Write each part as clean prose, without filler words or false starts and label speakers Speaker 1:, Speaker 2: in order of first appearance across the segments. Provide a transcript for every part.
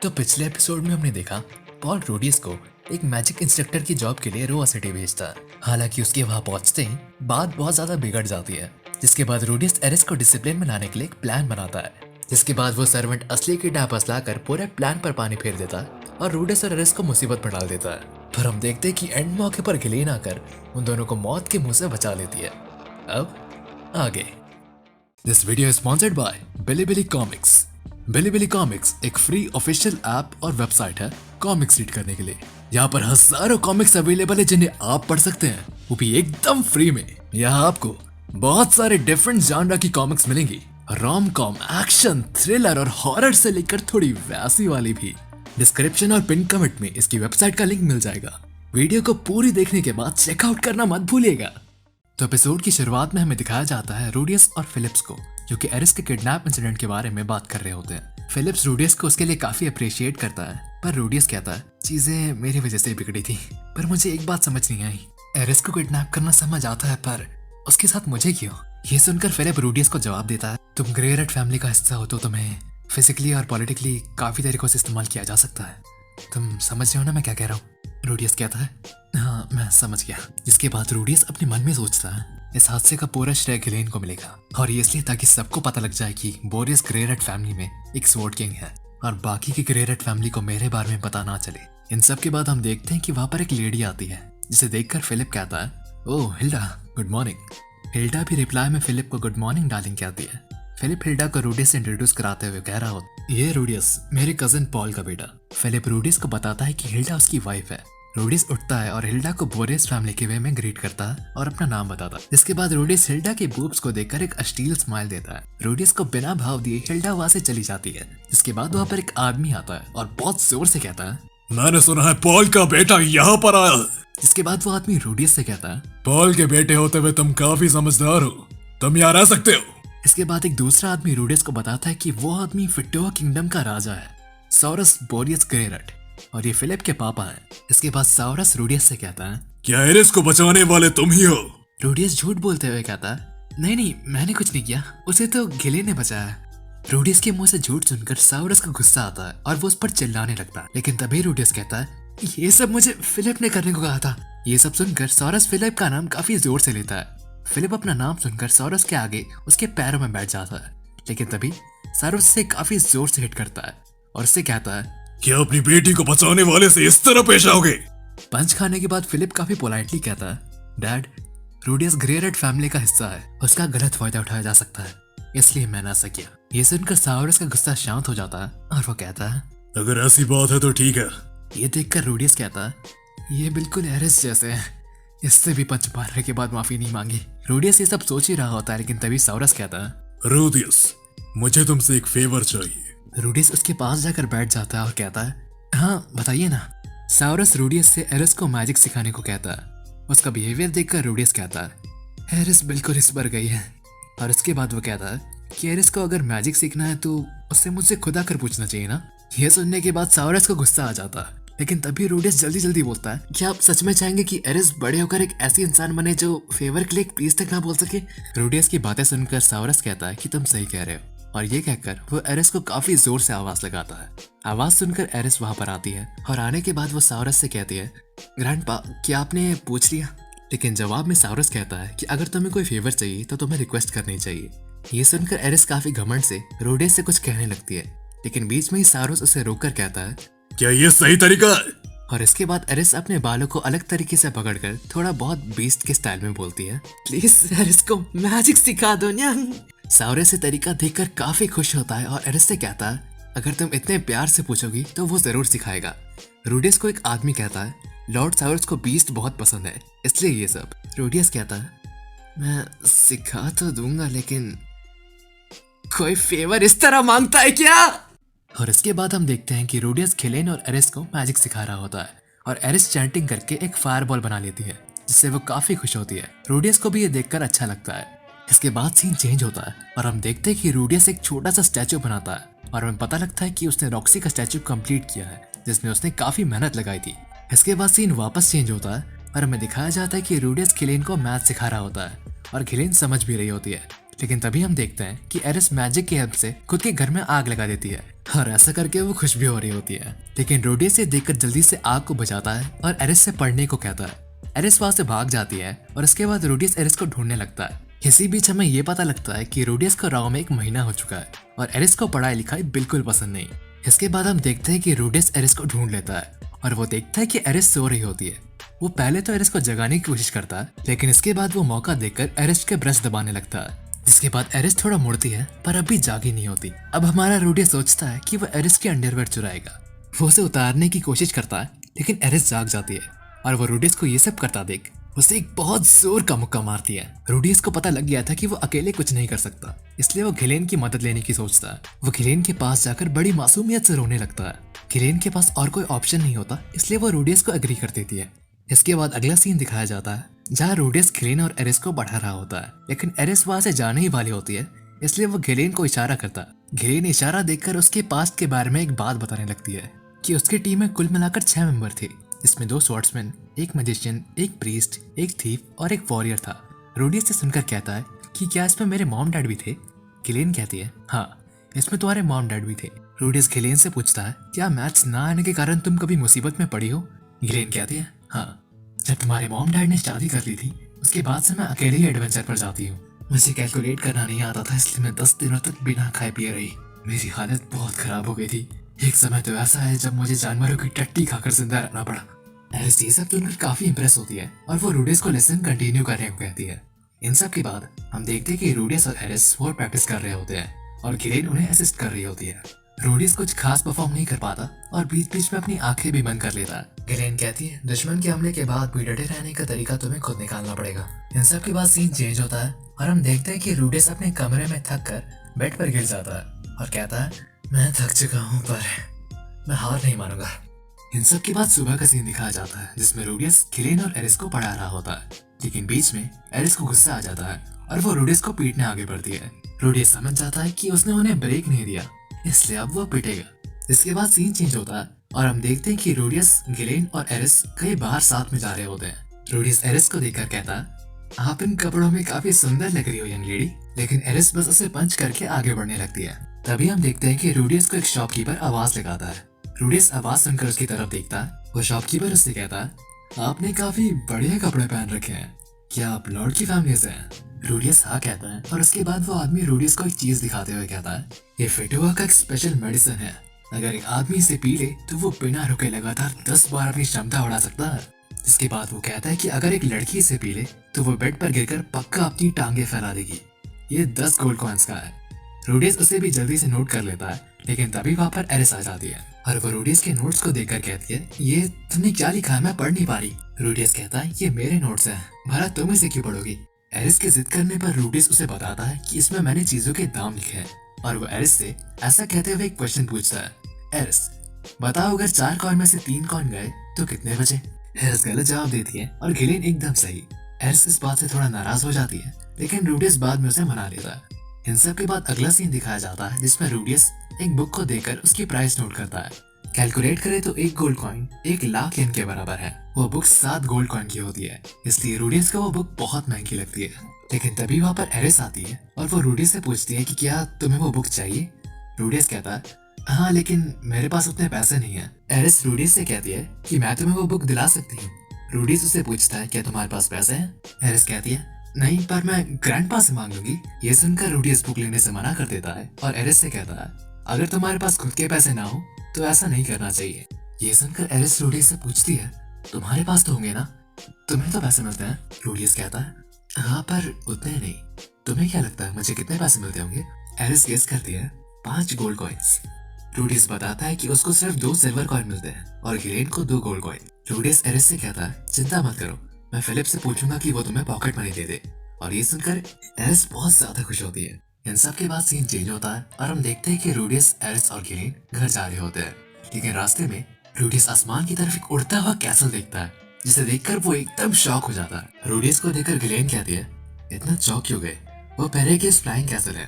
Speaker 1: तो पिछले एपिसोड में हमने देखा पॉल रोडियस को एक मैजिक इंस्ट्रक्टर की जॉब के लिए रोआ सिटी भेजता है। हालांकि उसके वहां पहुंचते ही बात बहुत ज्यादा बिगड़ जाती है, जिसके बाद रोडियस एरिस को डिसिप्लिन में लाने के लिए एक प्लान बनाता है। जिसके बाद वो सर्वेंट असली की डापस लाकर पूरे प्लान पर पानी फेर देता है और रोडियस और एरिस को मुसीबत में डाल देता है। पर हम देखते हैं कि एंड मौके पर गिलीन आकर उन दोनों को मौत के मुंह से बचा लेती है। अब आगे। This video sponsored by Bilibili comics. Bilibili comics एक फ्री ऑफिशियल ऐप और वेबसाइट है कॉमिक्स रीड करने के लिए। यहाँ पर हजारों कॉमिक्स अवेलेबल है जिन्हें आप पढ़ सकते हैं, वो भी एकदम फ्री में। यहाँ आपको बहुत सारे डिफरेंट जॉनर की कॉमिक्स मिलेंगी, रोम कॉम, एक्शन, थ्रिलर और हॉरर से लेकर थोड़ी वैसी वाली भी। डिस्क्रिप्शन और पिन कमेंट में इसकी वेबसाइट का लिंक मिल जाएगा। वीडियो को पूरी देखने के बाद चेकआउट करना मत भूलिएगा। तो एपिसोड की शुरुआत में हमें दिखाया जाता है रोडियस और फिलिप्स को, जो कि एरिस के किडनैप इंसिडेंट के बारे में बात कर रहे होते हैं। फिलिप्स रोडियस को उसके लिए काफी अप्रिशिएट करता है, पर रोडियस कहता है चीजें मेरी वजह से बिगड़ी थी, पर मुझे एक बात समझ नहीं आई। एरिस को किडनैप करना समझ आता है, पर उसके साथ मुझे क्यों? ये सुनकर फिलिप रोडियस को जवाब देता है, तुम ग्रे रेड फैमिली का हिस्सा हो तो तुम्हें फिजिकली और पॉलिटिकली काफी तरीकों से इस्तेमाल किया जा सकता है। तुम समझ रहे हो ना मैं क्या कह रहा हूँ? रोडियस कहता है हाँ मैं समझ गया। जिसके बाद रोडियस अपने मन में सोचता है इस हादसे का पूरा श्रेय गिलेन को मिलेगा, और ये इसलिए ताकि सबको पता लग जाए कि बोरियस ग्रे रेड फैमिली में एक स्वॉर्ड किंग है और बाकी की ग्रे रेड फैमिली को मेरे बारे में पता ना चले। इन सब के बाद हम देखते हैं कि वहाँ पर एक लेडी आती है, जिसे देखकर फिलिप कहता है ओह हिल्डा, गुड मॉर्निंग। हिल्डा भी रिप्लाई में फिलिप को गुड मॉर्निंग डार्लिंग कहती है। फिलिप हिल्डा को रोडियस से इंट्रोड्यूस कराते हुए कह रहा होता ये रोडियस मेरे कजन पॉल का बेटा। फिलिप रोडियस को बताता है कि हिल्डा उसकी वाइफ है। रोडियस उठता है और हिल्डा को बोरियस फैमिली के वे में ग्रीट करता है और अपना नाम बताता है। इसके बाद रोडियस हिल्डा के बूब्स को देखकर एक अश्लील स्माइल देता है। रोडियस को बिना भाव दिए हिल्डा वहाँ से चली जाती है। जिसके बाद वहाँ पर एक आदमी आता है और बहुत जोर से कहता है
Speaker 2: मैंने सुना है पॉल का बेटा यहाँ पर आया।
Speaker 1: जिसके बाद वो आदमी रोडियस से कहता है
Speaker 2: पॉल के बेटे होते हुए तुम काफी समझदार हो, तुम यहाँ रह सकते हो।
Speaker 1: इसके बाद एक दूसरा आदमी रोडियस को बताता है कि वो आदमी फिट्टोआ किंगडम का राजा है, सॉरस बोरियस ग्रे रेड, और ये फिलिप के पापा हैं। इसके बाद सॉरस रोडियस से कहता है
Speaker 2: क्या एरिस को बचाने वाले तुम ही हो?
Speaker 1: रोडियस झूठ बोलते हुए कहता है नहीं मैंने कुछ नहीं किया, उसे तो गिले ने बचाया। रोडियस के मुंह से झूठ सुनकर सॉरस को गुस्सा आता है और वो उस पर चिल्लाने लगता है, लेकिन तभी रोडियस कहता है ये सब मुझे फिलिप ने करने को कहा था। ये सब सुनकर सॉरस फिलिप का नाम काफी जोर से लेता है। फिलिप अपना नाम सुनकर सॉरस के आगे उसके पैरों में बैठ जाता है, लेकिन तभी सॉरस उसे काफी जोर से हिट करता है और उससे कहता है
Speaker 2: क्या अपनी बेटी को बचाने वाले से इस तरह पेश आओगे?
Speaker 1: पंच खाने के बाद फिलिप काफी पोलाइटली कहता है डैड, रोडियस ग्रे रेड फैमिली का हिस्सा है, उसका गलत फायदा उठाया जा सकता है, इसलिए मैं ना सकिया। ये सुनकर सॉरस का गुस्सा शांत हो जाता है और वो कहता है
Speaker 2: अगर ऐसी बात है तो ठीक है।
Speaker 1: ये देखकर रोडियस कहता है ये बिल्कुल एरिस जैसे है, इससे भी पंच मारने के बाद माफी नहीं मांगी। रोडियस ये सब सोच ही रहा होता है, लेकिन तभी सॉरस कहता है
Speaker 2: रोडियस मुझे तुमसे एक फेवर चाहिए।
Speaker 1: रोडियस उसके पास जाकर बैठ जाता है और कहता है हाँ बताइए ना। सॉरस रोडियस से एरिस को मैजिक सिखाने को कहता है। उसका बिहेवियर देखकर रोडियस कहता है एरिस बिल्कुल इस पर गई है, और इसके बाद वो कहता है कि एरिस को अगर मैजिक सीखना है तो उससे मुझसे खुद आकर पूछना चाहिए ना। यह सुनने के बाद सॉरस को गुस्सा आ जाता है, लेकिन तभी रोडियस जल्दी जल्दी बोलता है क्या आप सच में चाहेंगे कि एरिस बड़े होकर एक ऐसी इंसान बने जो फेवर के लिए एक प्लीज तक ना बोल सके? रोडियस की बातें सुनकर सॉरस कहता है कि तुम सही कह रहे हो, और ये कहकर वो एरिस को काफी जोर से आवाज लगाता है। आवाज सुनकर एरिस वहां पर आती है और आने के बाद वो सॉरस से कहती है ग्रैंडपा क्या आपने पूछ लिया? लेकिन जवाब में सॉरस कहता है कि अगर तुम्हें कोई फेवर चाहिए तो तुम्हें रिक्वेस्ट करनी चाहिए। ये सुनकर एरिस काफी घमंड से रोडियस से कुछ कहने लगती है, लेकिन बीच में ही सॉरस उसे रोककर कहता है
Speaker 2: क्या ये सही तरीका है?
Speaker 1: और इसके बाद एरिस अपने बालों को अलग तरीके से पकड़कर थोड़ा बहुत बीस्ट के स्टाइल में बोलती है प्लीज एरिस को मैजिक सिखा दो ना। सॉरस से तरीका देखकर काफी खुश होता है और एरिस से कहता है अगर तुम इतने प्यार से पूछोगी तो वो जरूर सिखाएगा। रोडियस को एक आदमी कहता है लॉर्ड सॉरस को बीस्ट बहुत पसंद है, इसलिए ये सब। रोडियस कहता है मैं सिखा तो दूंगा, लेकिन कोई फेवर इस तरह मांगता है क्या? और इसके बाद हम देखते हैं कि रोडियस गिलेन और एरिस को मैजिक सिखा रहा होता है, और एरिस चैंटिंग करके एक फायरबॉल बना लेती है, जिससे वो काफी खुश होती है। रोडियस को भी ये देखकर अच्छा लगता है। इसके बाद सीन चेंज होता है और हम देखते हैं कि रोडियस एक छोटा सा स्टैचू बनाता है, और हमें पता लगता है कि उसने रॉक्सी का स्टैचू कंप्लीट किया है, जिसमें उसने काफी मेहनत लगाई थी। इसके बाद सीन वापस चेंज होता है और हमें दिखाया जाता है कि रोडियस गिलेन को मैथ सिखा रहा होता है, और गिलेन समझ भी रही होती है, लेकिन तभी हम देखते हैं कि एरिस मैजिक की हेल्प से खुद के घर में आग लगा देती है और ऐसा करके वो खुश भी हो रही होती है। लेकिन रोडियस ये देखकर जल्दी से आग को बुझाता है और एरिस से पढ़ने को कहता है। एरिस वहां से भाग जाती है और इसके बाद रोडियस एरिस को ढूंढने लगता है। इसी बीच हमें ये पता लगता है कि रोडियस को राव में 1 महीना हो चुका है और एरिस को पढ़ाई लिखाई बिल्कुल पसंद नहीं। इसके बाद हम देखते हैं कि रोडियस एरिस को ढूंढ लेता है और वो देखता है कि एरिस सो रही होती है। वो पहले तो एरिस को जगाने की कोशिश करता है, लेकिन इसके बाद वो मौका देखकर एरिस के ब्रश दबाने लगता है। जिसके बाद एरिस थोड़ा मुड़ती है पर अभी जागी नहीं होती। अब हमारा रोडियस सोचता है कि वो एरिस के अंडरवेयर चुराएगा। वो उसे उतारने की कोशिश करता है, लेकिन एरिस जाग जाती है और वो रोडियस को ये सब करता देख उसे एक बहुत जोर का मुक्का मारती है। रोडियस को पता लग गया था कि वो अकेले कुछ नहीं कर सकता, इसलिए वो घिलेन की मदद लेने की सोचता है। वो घिलेन के पास जाकर बड़ी मासूमियत से रोने लगता है। घिलेन के पास और कोई ऑप्शन नहीं होता, इसलिए वो रोडियस को एग्री कर देती है। इसके बाद अगला सीन दिखाया जाता है जहाँ रोडियस घिलेन और एरिस को बढ़ा रहा होता है, लेकिन एरिस वहां से जाने ही वाली होती है, इसलिए वो घिलेन को इशारा करता है। घिलेन इशारा देखकर उसके पास्ट के बारे में एक बात बताने लगती है कि उसकी टीम में कुल मिलाकर 6 मेंबर थे, जिसमें 2 स्वॉर्ड्समैन, 1 मैजिशियन, 1 प्रीस्ट, 1 थीफ और 1 वॉरियर था। रोडियस से सुनकर कहता है कि क्या इसमें मेरे मॉम डैड भी थे? घिलेन कहती है हाँ, इसमें तुम्हारे मॉम डैड भी थे। रोडियस घिलेन से पूछता है क्या मैथ्स ना आने के कारण तुम कभी मुसीबत में पड़ी हो? घिलेन कहती है हाँ, जब तुम्हारे मॉम डैड ने शादी कर ली थी उसके बाद से मैं अकेले ही एडवेंचर पर जाती हूँ। मुझे कैलकुलेट करना नहीं आता था, इसलिए मैं 10 दिनों तक बिना खाए पिए रही। मेरी हालत बहुत खराब हो गई थी। एक समय तो ऐसा है जब मुझे जानवरों की टट्टी खाकर जिंदा रहना पड़ा। एरिस ये सब सुनकर काफी इंप्रेस होती है और वो रोडियस को लेसन कंटिन्यू करने को कहती है। इन सब के बाद हम देखते हैं कि रोडियस और एरिस और प्रैक्टिस कर रहे होते हैं और घिलेन उन्हें असिस्ट कर रही होती है। रोडियस कुछ खास परफॉर्म नहीं कर पाता और बीच बीच में अपनी आंखें भी बंद कर लेता है। घिलेन कहती है दुश्मन के हमले के बाद भी डटे रहने का तरीका तुम्हें खुद निकालना पड़ेगा। इन सब के बाद सीन चेंज होता है और हम देखते हैं कि रोडियस अपने कमरे में थक कर बेड पर गिर जाता है और कहता है मैं थक चुका हूँ पर मैं हार नहीं मानूंगा। इन सब के बाद सुबह का सीन दिखाया जाता है जिसमें रोडियस घिलेन और एरिस को पढ़ा रहा होता है, लेकिन बीच में एरिस को गुस्सा आ जाता है और वो रोडियस को पीटने आगे बढ़ती है। रोडियस समझ जाता है कि उसने उन्हें ब्रेक नहीं दिया, इसलिए अब वो पिटेगा। इसके बाद सीन चेंज होता है और हम देखते हैं कि रोडियस, घिलेन और एरिस कहीं बाहर साथ में जा रहे होते हैं। रोडियस एरिस को देखकर कहता है आप इन कपड़ों में काफी सुंदर लग रही हो यंग लेडी, लेकिन एरिस बस उसे पंच करके आगे बढ़ने लगती है। तभी हम देखते हैं कि रोडियस को एक शॉपकीपर आवाज लगाता है। रोडियस आवाज सुनकर उसकी तरफ देखता है। वो शॉपकीपर उससे कहता है आपने काफी बढ़िया कपड़े पहन रखे हैं, क्या आप लॉर्ड की फैमिली से हैं? रोडियस हाँ कहता है और उसके बाद वो आदमी रोडियस को एक चीज दिखाते हुए कहता है ये फिटोवा का एक स्पेशल मेडिसिन है, अगर एक आदमी इसे पी ले तो वो बिना रुके लगातार 10 बार अपनी क्षमता बढ़ा सकता है। इसके बाद वो कहता है कि अगर एक लड़की इसे पी ले तो वो बेड पर गिरकर पक्का अपनी टांगे फैला देगी। ये 10 गोल्ड कॉइंस का है। रोडियस उसे भी जल्दी से नोट कर लेता है, लेकिन तभी वहाँ पर एरिस आ जाती है और वो रोडियस के नोट्स को देखकर कहती है ये तुमने क्या लिखा है, मैं पढ़ नहीं पा रही। रोडियस कहता है ये मेरे नोट्स हैं, भला तुम इसे क्यों पढ़ोगी? एरिस के जिद करने पर रोडियस उसे बताता है कि इसमें मैंने चीजों के दाम लिखे हैं और वो एरिस से ऐसा कहते हुए एक क्वेश्चन पूछता है एरिस बताओ अगर 4 कॉइन में से 3 कॉइन गए तो कितने बचे? एरिस गलत जवाब देती है और घिलेन एकदम सही। एरिस इस बात से थोड़ा नाराज हो जाती है, लेकिन रोडियस बाद में उसे मना लेता है। इन सब के बाद अगला सीन दिखाया जाता है जिसमें रोडियस एक बुक को देखकर उसकी प्राइस नोट करता है। कैलकुलेट करे तो 1 गोल्ड कॉइन 1 लाख येन के बराबर है। वो बुक 7 गोल्ड कॉइन की होती है, इसलिए रोडियस को वो बुक बहुत महंगी लगती है। लेकिन तभी वहाँ पर एरिस आती है और वो रोडियस से पूछती है कि क्या तुम्हें वो बुक चाहिए? रोडियस कहता है हाँ, लेकिन मेरे पास उतने पैसे नहीं है। एरिस रोडियस से कहती है कि मैं तुम्हें वो बुक दिला सकती हूँ। रोडियस उससे पूछता है क्या तुम्हारे पास पैसे हैं? एरिस कहती है नहीं, पर मैं ग्रैंडपा से मांग लूंगी। ये सुनकर रोडियस बुक लेने से मना कर देता है और एरिस से कहता है अगर तुम्हारे पास खुद के पैसे ना हो तो ऐसा नहीं करना चाहिए। ये सुनकर एरिस रोडियस से पूछती है तुम्हारे पास तो होंगे ना, तुम्हें तो पैसे मिलते हैं। रोडियस कहता है हाँ, पर उतने नहीं। तुम्हें क्या लगता है मुझे कितने पैसे मिलते होंगे? एरिस गेस करती है 5 गोल्ड कॉइन्स। रोडियस बताता है कि उसको सिर्फ 2 सिल्वर कॉइन मिलते हैं और घिलेन को 2 गोल्ड कॉइन। रोडियस एरिस से कहता है चिंता मत करो, मैं फिलिप से पूछूंगा कि वो तुम्हें पॉकेट मनी दे दे। और ये सुनकर एरिस बहुत ज्यादा खुश होती है। इन सब के बाद सीन चेंज होता है और हम देखते हैं कि रोडियस, एरिस और घिलेन घर जा रहे होते हैं, लेकिन रास्ते में रोडियस आसमान की तरफ एक उड़ता हुआ कैसल देखता है, जिसे देखकर वो एकदम शॉक हो जाता है। रोडियस को देखकर घिलेन कहती है इतना चौंक क्यों गए? वो पेरेगिस फ्लाइंग कैसल है,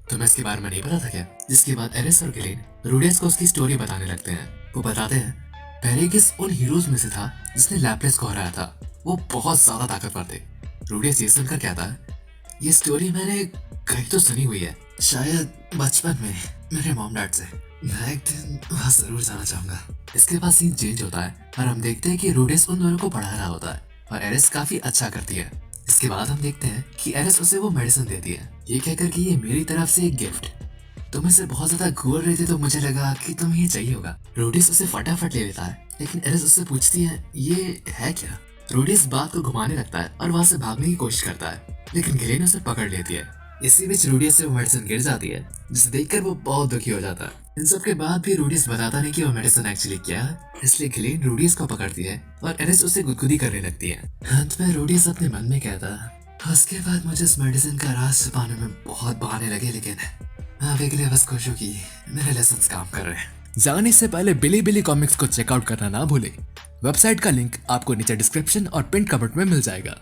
Speaker 1: तुम्हें इसके बारे में नहीं पता था क्या? जिसके बाद एरिस और घिलेन रोडियस को उसकी स्टोरी बताने लगते हैं। वो बताते हैं पेरेगिस उन हीरोज में से था जिसने लैपलेस को हराया था। वो बहुत ज्यादा ताकतवर थे। रोडियस ये सुनकर कहता है ये स्टोरी मैंने कहीं तो सुनी हुई है, शायद बचपन में मेरे मॉम डैड से। मैं एक दिन वहाँ जरूर जाना चाहूंगा। इसके बाद सीन चेंज होता है और हम देखते हैं कि रूडियस उन दोनों को पढ़ा रहा होता है और एरिस काफी अच्छा करती है। इसके बाद हम देखते हैं कि एरिस उसे वो मेडिसिन देती है, ये कहकर कि ये मेरी तरफ से एक गिफ्ट। तुम इसे बहुत ज्यादा घूर रहे थे तो मुझे लगा कि तुम्हें ये चाहिए होगा। रूडियस उसे फटाफट ले लेता है, लेकिन एरिस उससे पूछती है ये है क्या। रूडियस बात को घुमाने लगता है और वहां से भागने की कोशिश करता है, लेकिन गिलेन उसे पकड़ लेती है। इसी बीच रूडियस से वो मेडिसिन गिर जाती है, जिसे देखकर वो बहुत दुखी हो जाता है। इन सब के बाद भी रूडियस बताता नहीं कि वो मेडिसिन एक्चुअली क्या है, इसलिए गिलेन रूडियस को पकड़ती है और एरिस उसे गुदगुदी करने लगती है। अंत में रूडियस अपने मन में कहता है, उसके बाद मुझे इस मेडिसिन का राज छुपाने में बहुत बहाने लगे, लेकिन अभी के लिए बस खुश हूँ कि मेरे लेसन्स काम कर रहे हैं। जाने से पहले बिली कॉमिक्स को चेकआउट करना ना भूले। वेबसाइट का लिंक आपको नीचे डिस्क्रिप्शन और पिन कमेंट में मिल जाएगा।